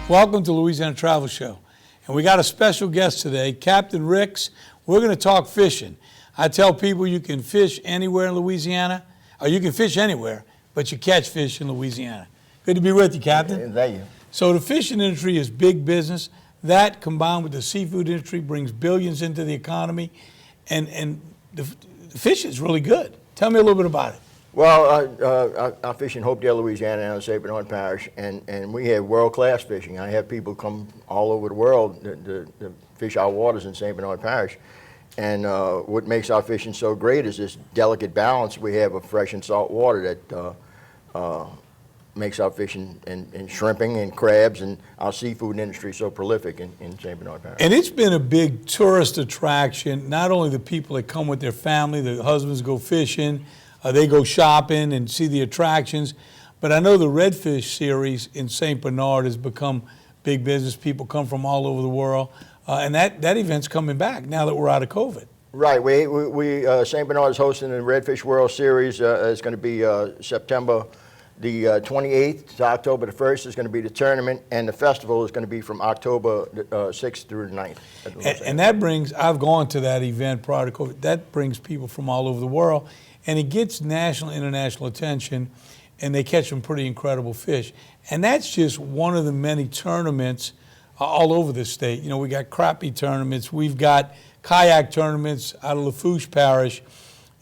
Welcome to Louisiana Travel Show. And we got a special guest today, Captain Ricks. We're going to talk fishing. I tell people you can fish anywhere in Louisiana, or you can fish anywhere, but you catch fish in Louisiana. Good to be with you, Captain. Thank you. So the fishing industry is big business. That, combined with the seafood industry, brings billions into the economy. And the fish is really good. Tell me a little bit about it. Well, I fish in Hopedale, Louisiana, down in St. Bernard Parish, and we have world-class fishing. I have people come all over the world to fish our waters in St. Bernard Parish. And what makes our fishing so great is this delicate balance we have of fresh and salt water that makes our fishing and shrimping and crabs and our seafood industry so prolific in St. Bernard Parish. And it's been a big tourist attraction, not only the people that come with their family, the husbands go fishing, they go shopping and see the attractions, but I know the Redfish series in St. Bernard has become big business. People come from all over the world, and that event's coming back now that we're out of COVID. Right. We St. Bernard is hosting the Redfish World Series. It's going to be September the 28th to October the 1st is going to be the tournament, and the festival is going to be from October 6th through the 9th. And that brings, I've gone to that event prior to COVID, that brings people from all over the world, and it gets national, international attention, and they catch some pretty incredible fish. And that's just one of the many tournaments all over the state. You know, we got crappie tournaments, we've got kayak tournaments out of Lafourche Parish,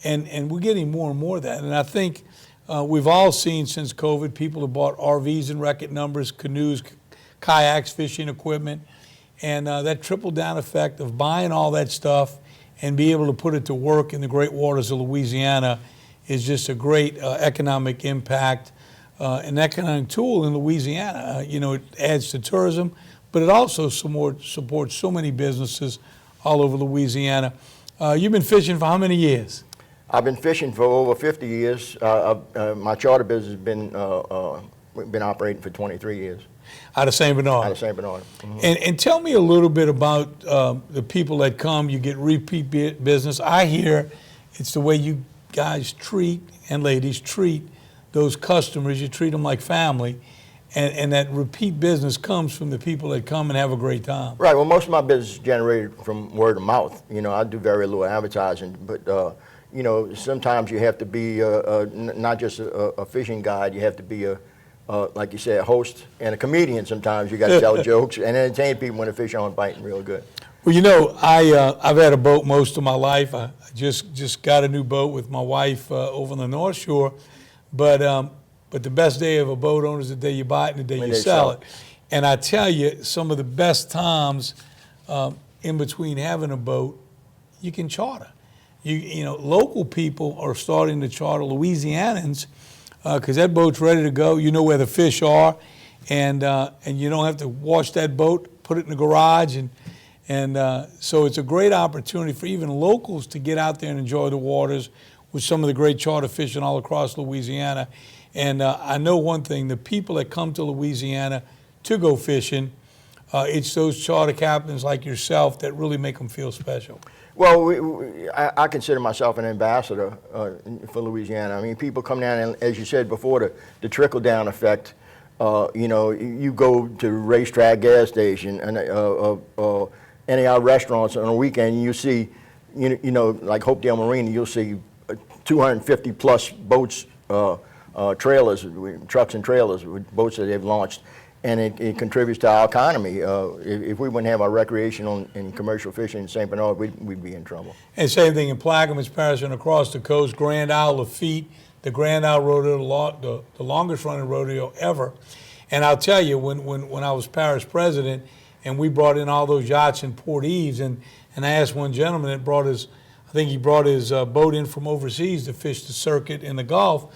and we're getting more and more of that. And I think we've all seen since COVID, people have bought RVs in record numbers, canoes, kayaks, fishing equipment, and that trickle down effect of buying all that stuff and be able to put it to work in the great waters of Louisiana is just a great economic impact, an economic tool in Louisiana. You know, it adds to tourism, but it also supports so many businesses all over Louisiana. You've been fishing for how many years? I've been fishing for over 50 years. My charter business has been operating for 23 years. Out of St. Bernard? Out of St. Bernard. Mm-hmm. And tell me a little bit about the people that come. You get repeat business. I hear it's the way you guys treat, and ladies treat, those customers. You treat them like family. And that repeat business comes from the people that come and have a great time. Right. Well, most of my business is generated from word of mouth. You know, I do very little advertising, but you know, sometimes you have to be not just a fishing guide. You have to be like you said, a host and a comedian. Sometimes you got to tell jokes and entertain people when the fish aren't biting real good. Well, you know, I've had a boat most of my life. I just got a new boat with my wife over on the North Shore, but the best day of a boat owner is the day you buy it and the day you sell it. And I tell you, some of the best times in between having a boat, you can charter. You know, local people are starting to charter Louisianans because that boat's ready to go. You know where the fish are, and you don't have to wash that boat, put it in the garage, and so it's a great opportunity for even locals to get out there and enjoy the waters with some of the great charter fishing all across Louisiana. And I know one thing: the people that come to Louisiana to go fishing, it's those charter captains like yourself that really make them feel special. Well, I consider myself an ambassador for Louisiana. I mean, people come down, and as you said before, the trickle-down effect. You know, you go to racetrack, gas station, and any of our restaurants on a weekend, you see, you know, like Hopedale Marina, you'll see 250 plus boats, trailers, trucks and trailers with boats that they've launched. And it contributes to our economy. If we wouldn't have our recreational and commercial fishing in St. Bernard, we'd be in trouble. And same thing in Plaquemines Parish and across the coast, Grand Isle, Lafitte, the Grand Isle Rodeo, the longest running rodeo ever. And I'll tell you, when I was parish president and we brought in all those yachts in Port Eves, and I asked one gentleman that brought his boat in from overseas to fish the circuit in the Gulf,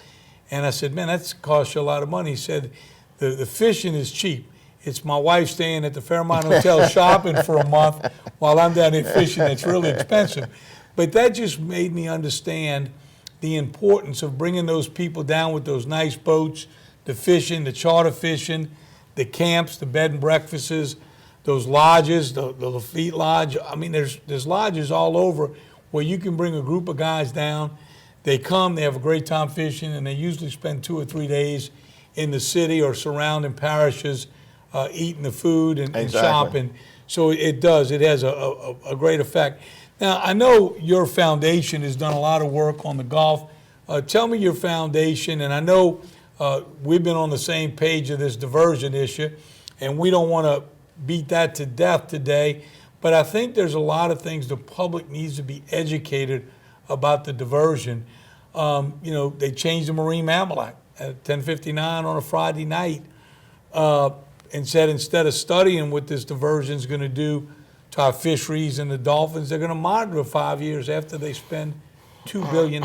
and I said, man, that's cost you a lot of money. He said, the fishing is cheap. It's my wife staying at the Fairmont Hotel shopping for a month while I'm down there fishing. It's really expensive. But that just made me understand the importance of bringing those people down with those nice boats, the fishing, the charter fishing, the camps, the bed and breakfasts, those lodges, the Lafitte Lodge. I mean, there's lodges all over where you can bring a group of guys down. They come, they have a great time fishing, and they usually spend 2 or 3 days in the city or surrounding parishes eating the food and Exactly. shopping. So it does. It has a great effect. Now, I know your foundation has done a lot of work on the golf. Tell me your foundation, and I know we've been on the same page of this diversion issue, and we don't want to beat that to death today, but I think there's a lot of things the public needs to be educated about the diversion. They changed the Marine Mammal Act at 10:59 on a Friday night and said instead of studying what this diversion is going to do to our fisheries and the dolphins, they're going to monitor it 5 years after they spend $2 billion.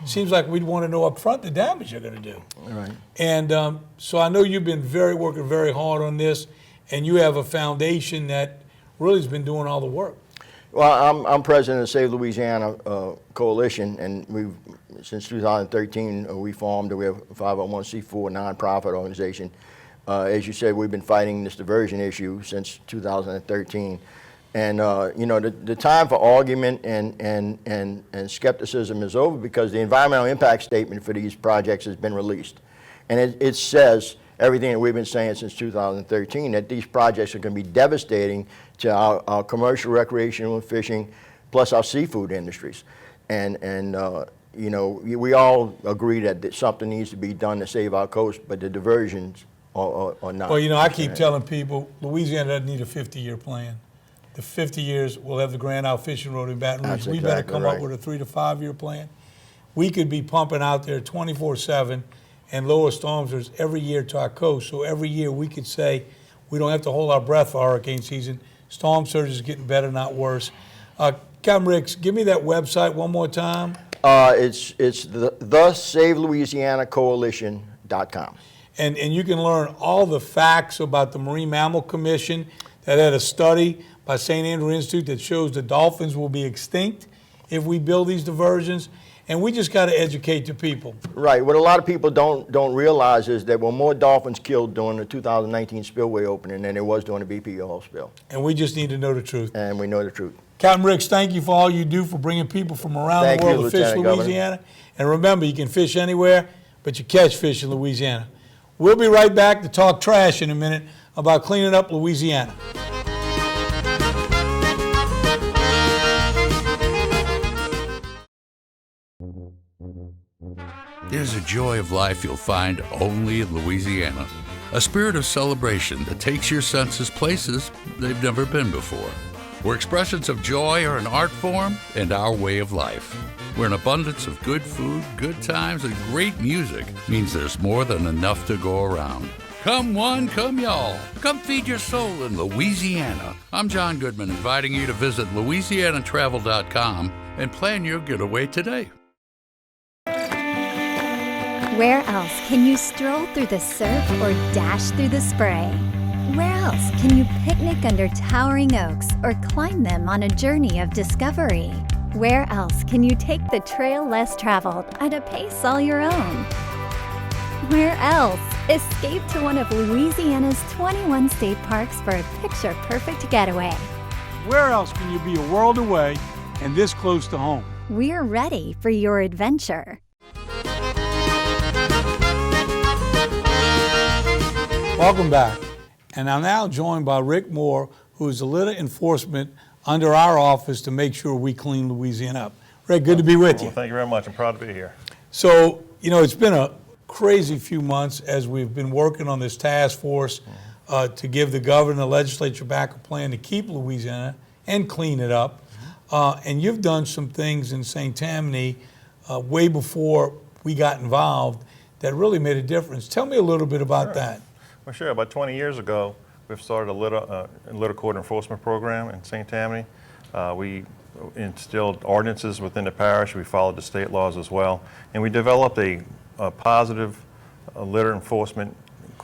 Seems like we'd want to know up front the damage they're going to do. Right. And so I know you've been working very hard on this, and you have a foundation that really has been doing all the work. Well, I'm president of Save Louisiana Coalition, and since 2013 we formed. We have a 501c4 nonprofit organization. As you said, we've been fighting this diversion issue since 2013. And the time for argument and skepticism is over, because the environmental impact statement for these projects has been released. And it says everything that we've been saying since 2013, that these projects are going to be devastating to our commercial, recreational, and fishing, plus our seafood industries. And we all agree that something needs to be done to save our coast, but the diversions are not. Well, I keep telling people, Louisiana doesn't need a 50-year plan. The 50 years, we'll have the Grand Isle Fishing Road in Baton Rouge. That's We better exactly come right. up with a 3 to 5 year plan. We could be pumping out there 24/7 and lower storm surge every year to our coast. So every year we could say we don't have to hold our breath for hurricane season. Storm surge is getting better, not worse. Captain Ricks, give me that website one more time. It's the SaveLouisianaCoalition.com. And you can learn all the facts about the Marine Mammal Commission that had a study by St. Andrew Institute that shows the dolphins will be extinct if we build these diversions. And we just got to educate the people. Right. What a lot of people don't realize is that there were more dolphins killed during the 2019 spillway opening than there was during the BP oil spill. And we just need to know the truth. And we know the truth. Captain Ricks, thank you for all you do for bringing people from around Thank the world you, to fish Lieutenant Governor. Louisiana. And remember, you can fish anywhere, but you catch fish in Louisiana. We'll be right back to talk trash in a minute about cleaning up Louisiana. There's a joy of life you'll find only in Louisiana. A spirit of celebration that takes your senses places they've never been before. Where expressions of joy are an art form and our way of life. Where an abundance of good food, good times, and great music means there's more than enough to go around. Come one, come y'all. Come feed your soul in Louisiana. I'm John Goodman, inviting you to visit LouisianaTravel.com and plan your getaway today. Where else can you stroll through the surf or dash through the spray? Where else can you picnic under towering oaks or climb them on a journey of discovery? Where else can you take the trail less traveled at a pace all your own? Where else? Escape to one of Louisiana's 21 state parks for a picture-perfect getaway. Where else can you be a world away and this close to home? We're ready for your adventure. Welcome back. And I'm now joined by Rick Moore, who is the litter enforcement under our office to make sure we clean Louisiana up. Rick, good to be with you. Well, thank you very much. I'm proud to be here. So, it's been a crazy few months as we've been working on this task force to give the governor and the legislature back a plan to keep Louisiana and clean it up. And you've done some things in St. Tammany way before we got involved that really made a difference. Tell me a little bit about that. Well, sure. About 20 years ago, we've started a litter court enforcement program in St. Tammany. We instilled ordinances within the parish. We followed the state laws as well. And we developed a positive litter enforcement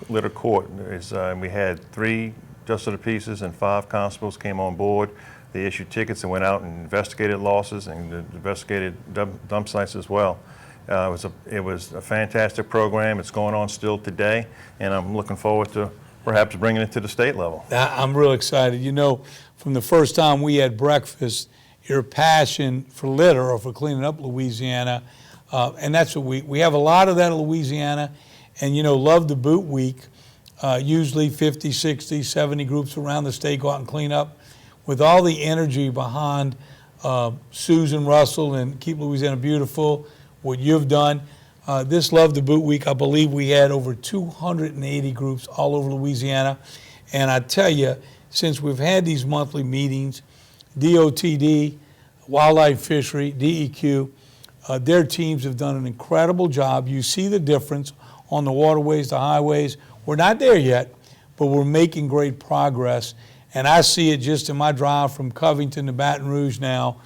litter court. We had 3 justice of the peace and 5 constables came on board. They issued tickets and went out and investigated losses and investigated dump sites as well. It was a fantastic program. It's going on still today, and I'm looking forward to perhaps bringing it to the state level. I'm real excited. From the first time we had breakfast, your passion for litter or for cleaning up Louisiana, and that's what we have a lot of that in Louisiana, and Love the Boot Week usually 50, 60, 70 groups around the state go out and clean up. With all the energy behind Susan Russell and Keep Louisiana Beautiful, what you've done, this Love the Boot Week, I believe we had over 280 groups all over Louisiana. And I tell you, since we've had these monthly meetings, DOTD, Wildlife Fishery, DEQ, their teams have done an incredible job. You see the difference on the waterways, the highways. We're not there yet, but we're making great progress. And I see it just in my drive from Covington to Baton Rouge now,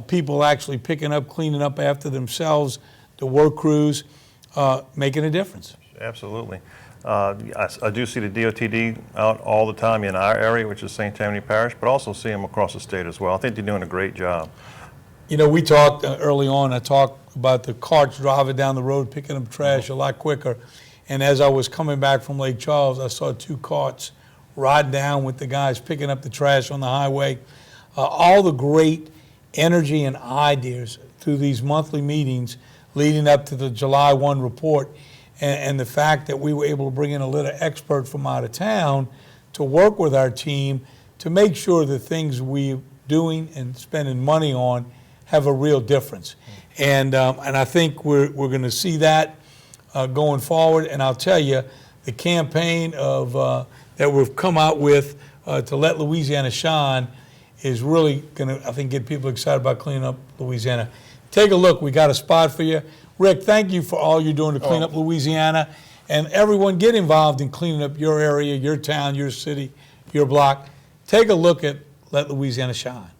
people actually picking up, cleaning up after themselves, the work crews, making a difference. Absolutely. I do see the DOTD out all the time in our area, which is St. Tammany Parish, but also see them across the state as well. I think they're doing a great job. You know, we talked early on, I talked about the carts driving down the road, picking up trash a lot quicker. And as I was coming back from Lake Charles, I saw 2 carts riding down with the guys picking up the trash on the highway. All the great energy and ideas through these monthly meetings leading up to the July 1 report, and the fact that we were able to bring in a little expert from out of town to work with our team to make sure the things we're doing and spending money on have a real difference. And I think we're going to see that going forward. And I'll tell you, the campaign of that we've come out with to let Louisiana shine is really going to, I think, get people excited about cleaning up Louisiana. Take a look. We got a spot for you. Rick, thank you for all you're doing to clean up Louisiana. And everyone, get involved in cleaning up your area, your town, your city, your block. Take a look at Let Louisiana Shine.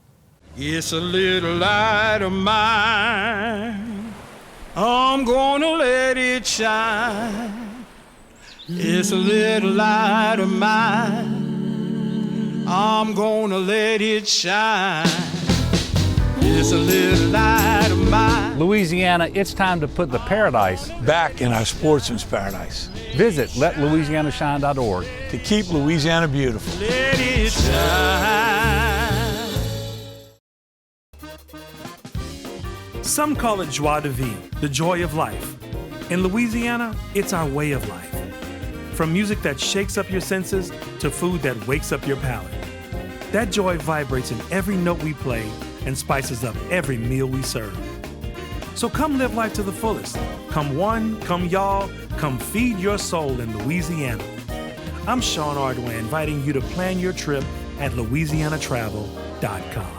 It's a little light of mine, I'm gonna let it shine. It's a little light of mine, I'm gonna let it shine. It's a little light of mine. Louisiana, it's time to put the paradise Back in our sportsman's paradise Visit letlouisianashine.org to keep Louisiana beautiful. Let it shine. Some call it joie de vivre, the joy of life. In Louisiana, it's our way of life. From music that shakes up your senses to food that wakes up your palate. That joy vibrates in every note we play and spices up every meal we serve. So come live life to the fullest. Come one, come y'all, come feed your soul in Louisiana. I'm Sean Ardway, inviting you to plan your trip at louisianatravel.com.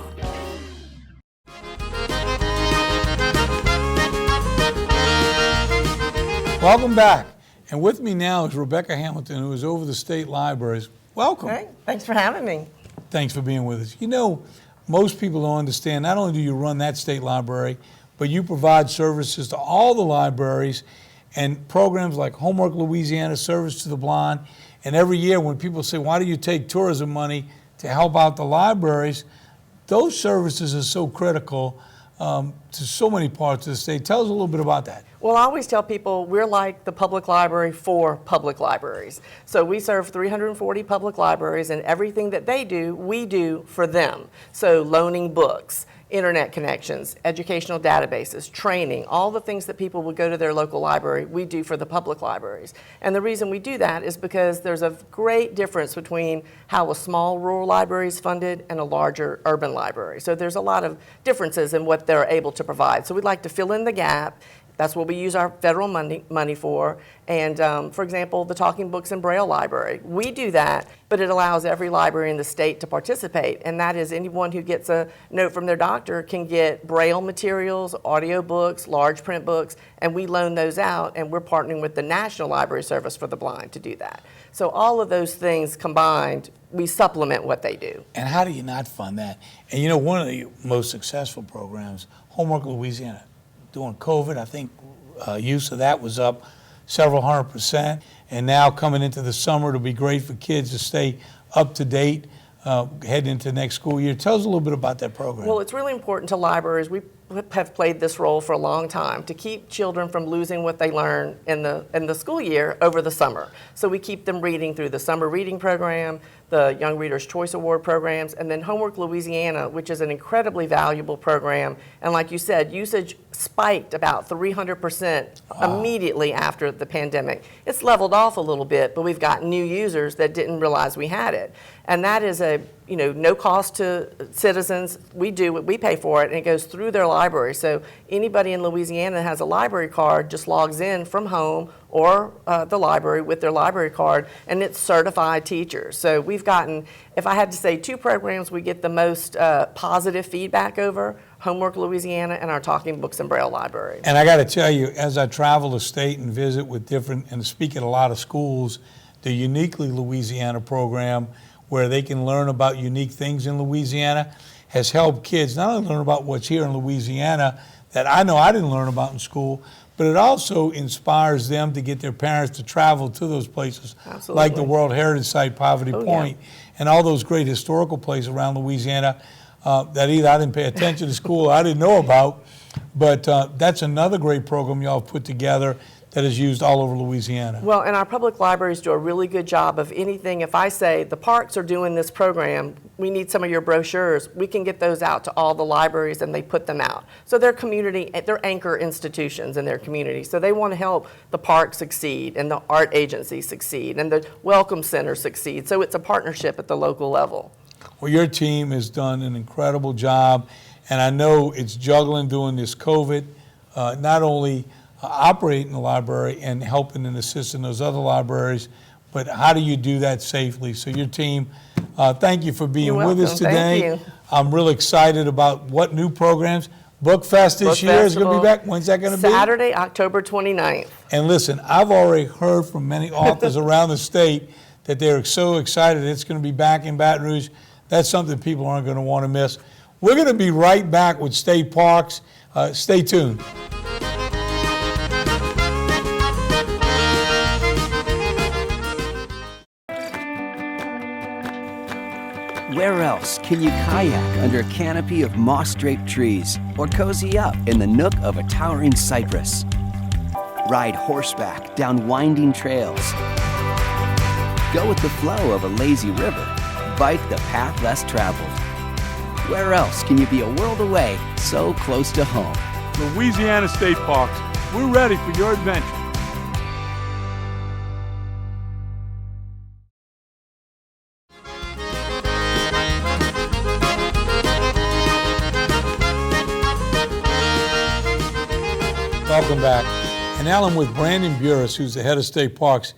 Welcome back. And with me now is Rebecca Hamilton, who is over the state libraries. Welcome. Hey, thanks for having me. Thanks for being with us. You know, most people don't understand, not only do you run that state library, but you provide services to all the libraries and programs like Homework Louisiana, Service to the Blind. And every year when people say, why do you take tourism money to help out the libraries? Those services are so critical to so many parts of the state. Tell us a little bit about that. Well, I always tell people we're like the public library for public libraries. So we serve 340 public libraries, and everything that they do, we do for them. So loaning books, internet connections, educational databases, training, all the things that people would go to their local library, we do for the public libraries. And the reason we do that is because there's a great difference between how a small rural library is funded and a larger urban library. So there's a lot of differences in what they're able to provide. So we'd like to fill in the gap. That's what we use our federal money for. And for example, the Talking Books and Braille Library. We do that, but it allows every library in the state to participate. And that is anyone who gets a note from their doctor can get Braille materials, audio books, large print books, and we loan those out. And we're partnering with the National Library Service for the Blind to do that. So all of those things combined, we supplement what they do. And how do you not fund that? And you know, one of the most successful programs, Homework Louisiana, during COVID, I think use of that was up several 100%. And now coming into the summer, it'll be great for kids to stay up to date heading into next school year. Tell us a little bit about that program. Well, it's really important to libraries. We have played this role for a long time to keep children from losing what they learn in the school year over the summer. So we keep them reading through the summer reading program, the Young Readers' Choice Award programs, and then Homework Louisiana, which is an incredibly valuable program. And like you said, usage spiked about 300% immediately after the pandemic. It's leveled off a little bit, but we've got new users that didn't realize we had it. And that is a, no cost to citizens. We pay for it, and it goes through their library. So anybody in Louisiana that has a library card just logs in from home or the library with their library card, and it's certified teachers. So we've gotten, if I had to say 2 programs we get the most positive feedback over, Homework Louisiana and our Talking Books and Braille Library. And I got to tell you, as I travel the state and visit with different, and speak at a lot of schools, the Uniquely Louisiana program, where they can learn about unique things in Louisiana, has helped kids not only learn about what's here in Louisiana that I know I didn't learn about in school, but it also inspires them to get their parents to travel to those places. Absolutely. Like the World Heritage Site, Poverty Point, and all those great historical places around Louisiana that either I didn't pay attention to school or I didn't know about, but that's another great program y'all have put together that is used all over Louisiana. Well, and our public libraries do a really good job of anything. If I say the parks are doing this program, we need some of your brochures, we can get those out to all the libraries and they put them out. So they're community, they're anchor institutions in their community. So they want to help the park succeed and the art agency succeed and the welcome center succeed. So it's a partnership at the local level. Well, your team has done an incredible job, and I know it's juggling during this COVID, not only operating the library and helping and assisting those other libraries, but how do you do that safely? So your team, thank you for being with us today. Thank you. I'm really excited about what new programs. Book Fest this year is going to be back. When's that going to be? Saturday, October 29th. And listen, I've already heard from many authors around the state that they're so excited it's going to be back in Baton Rouge. That's something people aren't going to want to miss. We're going to be right back with State Parks. Stay tuned. Where else can you kayak under a canopy of moss-draped trees or cozy up in the nook of a towering cypress? Ride horseback down winding trails. Go with the flow of a lazy river. Bike the path less traveled. Where else can you be a world away, so close to home? Louisiana State Parks, we're ready for your adventure. Welcome back. And now I'm with Brandon Burris, who's the head of State Parks.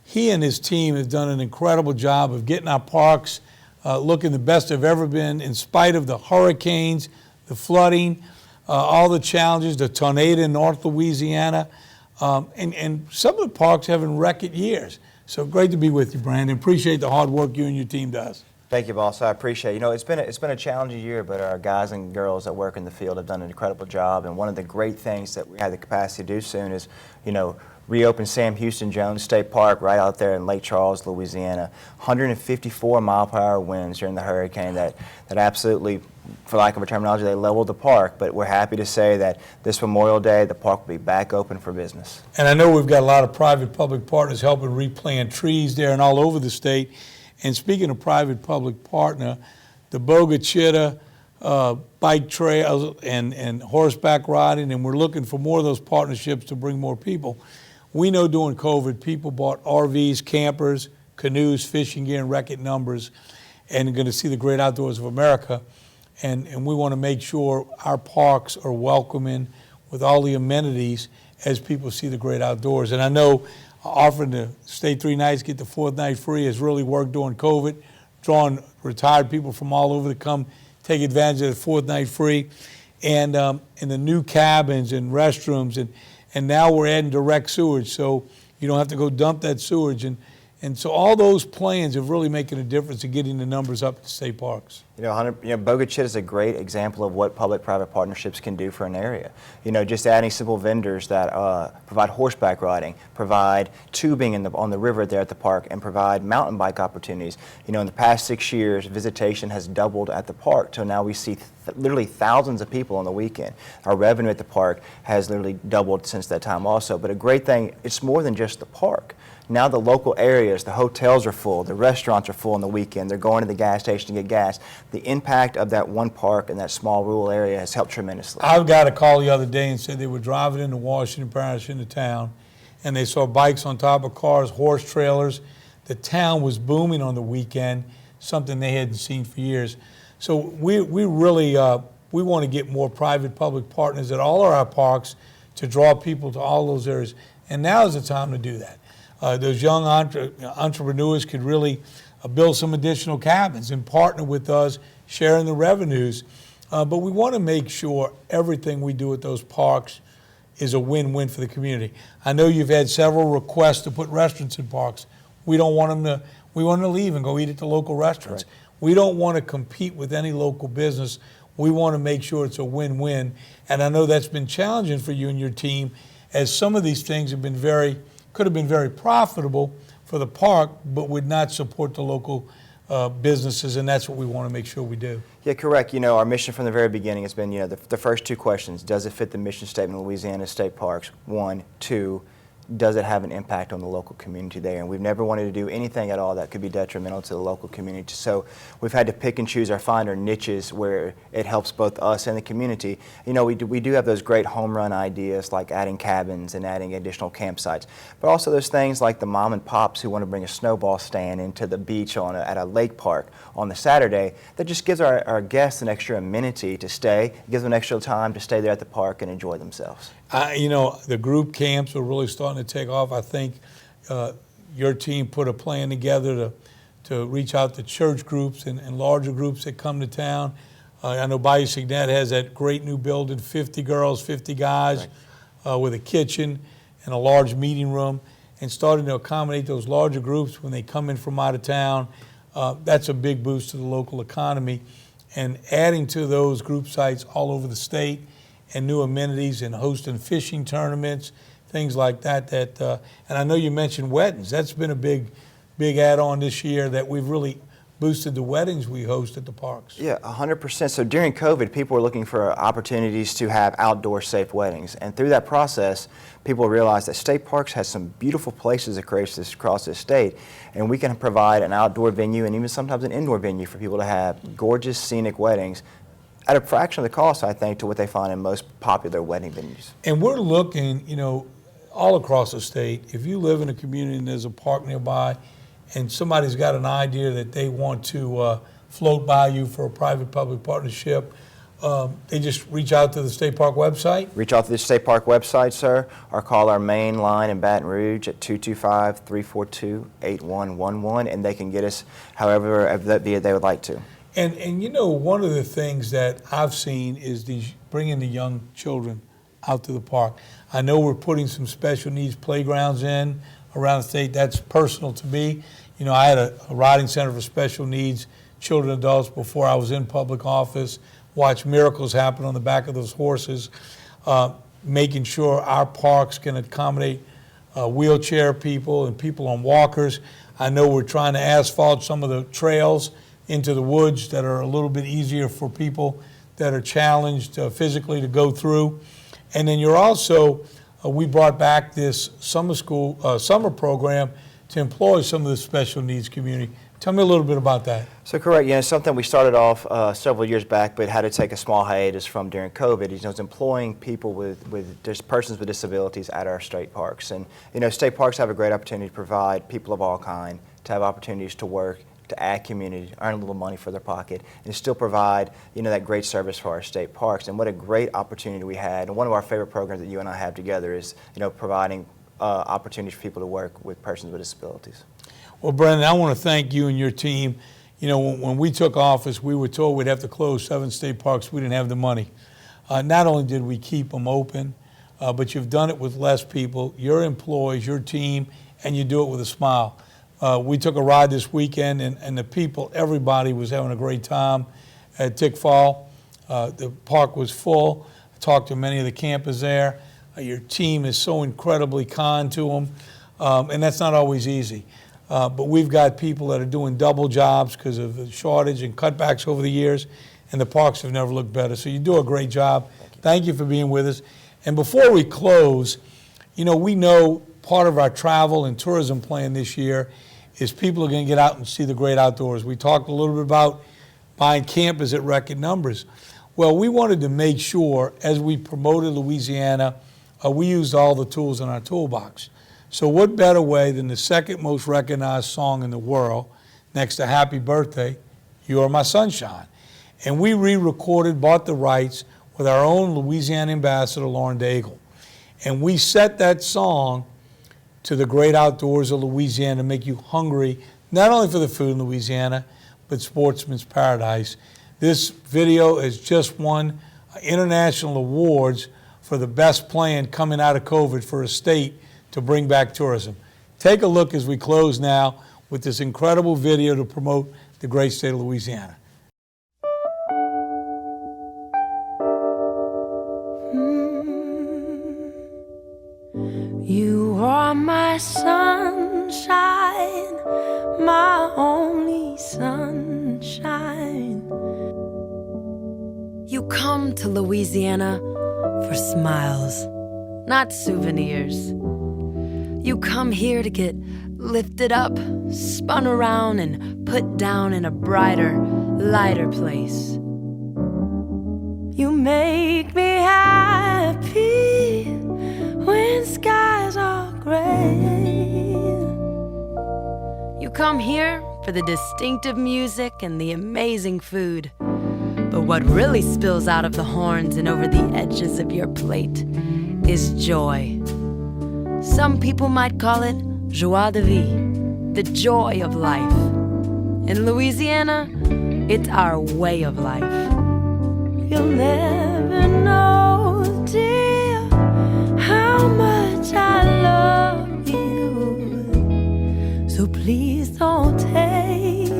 He and his team have done an incredible job of getting our parks looking the best they've ever been, in spite of the hurricanes, the flooding, all the challenges, the tornado in North Louisiana, and some of the parks having record years. So great to be with you, Brandon. Appreciate the hard work you and your team does. Thank you, boss. I appreciate it. It's been a challenging year, but our guys and girls that work in the field have done an incredible job. And one of the great things that we have the capacity to do soon is, reopen Sam Houston Jones State Park right out there in Lake Charles, Louisiana. 154 mile-per-hour winds during the hurricane that absolutely, for lack of a terminology, they leveled the park. But we're happy to say that this Memorial Day, the park will be back open for business. And I know we've got a lot of private-public partners helping replant trees there and all over the state. And speaking of private-public partner, the Boga Chitta bike trails and horseback riding, and we're looking for more of those partnerships to bring more people. We know during COVID, people bought RVs, campers, canoes, fishing gear in record numbers, and are going to see the great outdoors of America. And we want to make sure our parks are welcoming with all the amenities as people see the great outdoors. And I know offering to stay 3 nights, get the 4th night free has really worked during COVID, drawing retired people from all over to come take advantage of the 4th night free. And the new cabins and restrooms, and now we're adding direct sewage, so you don't have to go dump that sewage. And so all those plans are really making a difference in getting the numbers up at state parks. Boga Chitta is a great example of what public-private partnerships can do for an area. Just adding simple vendors that provide horseback riding, provide tubing on the river there at the park, and provide mountain bike opportunities. In the past 6 years, visitation has doubled at the park, so now we see literally thousands of people on the weekend. Our revenue at the park has literally doubled since that time also. But a great thing, it's more than just the park. Now the local areas, the hotels are full, the restaurants are full on the weekend, they're going to the gas station to get gas. The impact of that one park in that small rural area has helped tremendously. I've got a call the other day and said they were driving into Washington Parish into town, and they saw bikes on top of cars, horse trailers. The town was booming on the weekend, something they hadn't seen for years. So we really we want to get more private-public partners at all of our parks to draw people to all those areas. And now is the time to do that. Those young entrepreneurs could really build some additional cabins and partner with us, sharing the revenues. But we want to make sure everything we do at those parks is a win-win for the community. I know you've had several requests to put restaurants in parks. We don't want them to, we want them to leave and go eat at the local restaurants. Right. We don't want to compete with any local business. We want to make sure it's a win-win. And I know that's been challenging for you and your team, as some of these things have been could have been very profitable for the park, but would not support the local businesses, and that's what we want to make sure we do. Yeah, correct. You know, our mission from the very beginning has been, the first two questions: does it fit the mission statement of Louisiana State Parks? 1, 2. Does it have an impact on the local community there? And we've never wanted to do anything at all that could be detrimental to the local community. So we've had to pick and choose find our niches where it helps both us and the community. You know, we do have those great home run ideas like adding cabins and adding additional campsites, but also those things like the mom and pops who want to bring a snowball stand into the beach at a lake park on the Saturday. That just gives our guests an extra amenity to stay. It gives them extra time to stay there at the park and enjoy themselves. You know, the group camps are really starting to take off. I think your team put a plan together to reach out to church groups and larger groups that come to town. I know Bayou Signet has that great new building, 50 girls, 50 guys, right, with a kitchen and a large meeting room, and starting to accommodate those larger groups when they come in from out of town. That's a big boost to the local economy. And adding to those group sites all over the state, and new amenities and hosting fishing tournaments, things like that. And I know you mentioned weddings. That's been a big add-on this year, that we've really boosted the weddings we host at the parks. Yeah, 100%. So during COVID, people were looking for opportunities to have outdoor safe weddings. And through that process, people realized that state parks has some beautiful places across the state. And we can provide an outdoor venue and even sometimes an indoor venue for people to have gorgeous scenic weddings at a fraction of the cost, I think, to what they find in most popular wedding venues. And we're looking, all across the state. If you live in a community and there's a park nearby, and somebody's got an idea that they want to float by you for a private-public partnership, they just reach out to the State Park website? Reach out to the State Park website, sir, or call our main line in Baton Rouge at 225-342-8111, and they can get us however they would like to. And one of the things that I've seen is bringing the young children out to the park. I know we're putting some special needs playgrounds in around the state. That's personal to me. I had a riding center for special needs children and adults before I was in public office. Watch miracles happen on the back of those horses. Making sure our parks can accommodate wheelchair people and people on walkers. I know we're trying to asphalt some of the trails into the woods that are a little bit easier for people that are challenged physically to go through. And then you're also, we brought back this summer program to employ some of the special needs community. Tell me a little bit about that. So correct, something we started off several years back, but had to take a small hiatus from during COVID. It's employing people with just persons with disabilities at our state parks. And state parks have a great opportunity to provide people of all kind to have opportunities to work, to add community, earn a little money for their pocket, and still provide, that great service for our state parks. And what a great opportunity we had. And one of our favorite programs that you and I have together is, providing opportunities for people to work with persons with disabilities. Well, Brendan, I want to thank you and your team. When we took office, we were told we'd have to close 7 state parks. We didn't have the money. Not only did we keep them open, but you've done it with less people, your employees, your team, and you do it with a smile. We took a ride this weekend, and the people, everybody was having a great time at Tick Fall. The park was full. I talked to many of the campers there. Your team is so incredibly kind to them, and that's not always easy. But we've got people that are doing double jobs because of the shortage and cutbacks over the years, and the parks have never looked better. So you do a great job. Thank you for being with us. And before we close, you know, we know part of our travel and tourism plan this year is people are going to get out and see the great outdoors. We talked a little bit about buying campers at record numbers. Well, we wanted to make sure, as we promoted Louisiana, we used all the tools in our toolbox. So what better way than the second most recognized song in the world, next to Happy Birthday, You Are My Sunshine. And we re-recorded, bought the rights with our own Louisiana ambassador, Lauren Daigle. And we set that song to the great outdoors of Louisiana to make you hungry, not only for the food in Louisiana, but sportsman's paradise. This video has just won international awards for the best plan coming out of COVID for a state to bring back tourism. Take a look as we close now with this incredible video to promote the great state of Louisiana. You are my sunshine, my only sunshine. You come to Louisiana for smiles, not souvenirs. You come here to get lifted up, spun around, and put down in a brighter, lighter place. You make me happy when skies are gray. You come here for the distinctive music and the amazing food. But what really spills out of the horns and over the edges of your plate is joy. Some people might call it joie de vivre, the joy of life. In Louisiana, it's our way of life. You'll never know, dear, how much I love you. So please don't take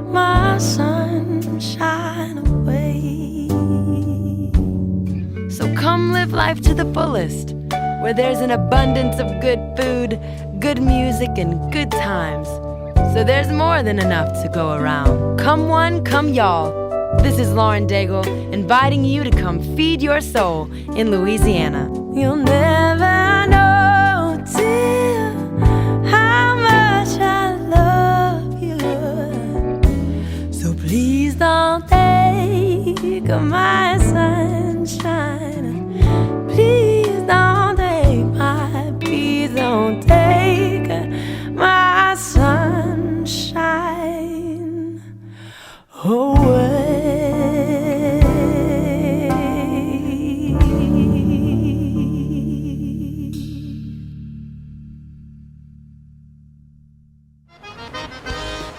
my sunshine away. So come live life to the fullest, where there's an abundance of good food, good music, and good times. So there's more than enough to go around. Come one, come y'all. This is Lauren Daigle, inviting you to come feed your soul in Louisiana. You'll never know, dear, how much I love you. So please don't take my sunshine. Please don't take don't take my sunshine away.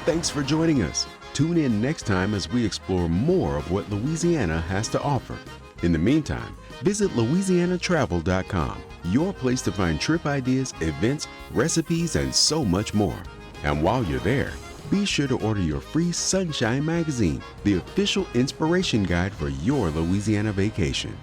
Thanks for joining us. Tune in next time as we explore more of what Louisiana has to offer. In the meantime, visit LouisianaTravel.com, your place to find trip ideas, events, recipes, and so much more. And while you're there, be sure to order your free Sunshine magazine, the official inspiration guide for your Louisiana vacation.